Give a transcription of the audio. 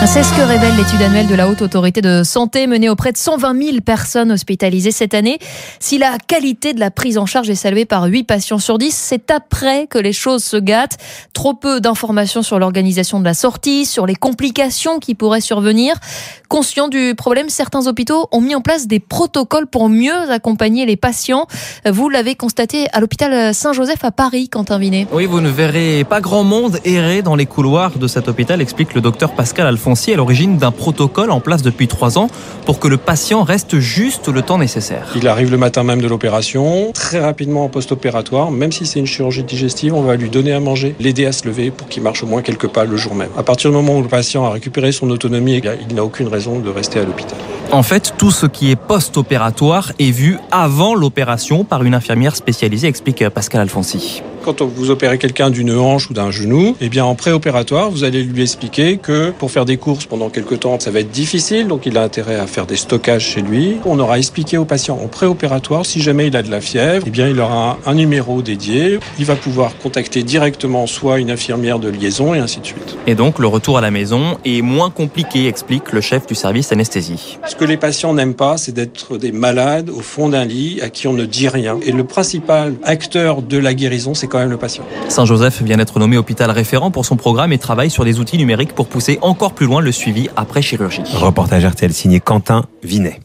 C'est ce que révèle l'étude annuelle de la Haute Autorité de Santé menée auprès de 120 000 personnes hospitalisées cette année. Si la qualité de la prise en charge est saluée par 8 patients sur 10, c'est après que les choses se gâtent. Trop peu d'informations sur l'organisation de la sortie, sur les complications qui pourraient survenir. Conscients du problème, certains hôpitaux ont mis en place des protocoles pour mieux accompagner les patients. Vous l'avez constaté à l'hôpital Saint-Joseph à Paris, Quentin Vinet. Oui, vous ne verrez pas grand monde errer dans les couloirs de cet hôpital, explique le docteur Pascal Alfonsi, à l'origine d'un protocole en place depuis 3 ans pour que le patient reste juste le temps nécessaire. Il arrive le matin même de l'opération, très rapidement en post-opératoire, même si c'est une chirurgie digestive, on va lui donner à manger, l'aider à se lever pour qu'il marche au moins quelques pas le jour même. À partir du moment où le patient a récupéré son autonomie, il n'a aucune raison de rester à l'hôpital. En fait, tout ce qui est post-opératoire est vu avant l'opération par une infirmière spécialisée, explique Pascal Alfonsi. Quand vous opérez quelqu'un d'une hanche ou d'un genou, en préopératoire, vous allez lui expliquer que pour faire des courses pendant quelques temps, ça va être difficile, donc il a intérêt à faire des stockages chez lui. On aura expliqué au patient en préopératoire, si jamais il a de la fièvre, il aura un numéro dédié. Il va pouvoir contacter directement soit une infirmière de liaison et ainsi de suite. Et donc, le retour à la maison est moins compliqué, explique le chef du service anesthésie. Ce que les patients n'aiment pas, c'est d'être des malades au fond d'un lit à qui on ne dit rien. Et le principal acteur de la guérison, c'est quand même le patient. Saint-Joseph vient d'être nommé hôpital référent pour son programme et travaille sur des outils numériques pour pousser encore plus loin le suivi après chirurgie. Reportage RTL signé Quentin Vinet.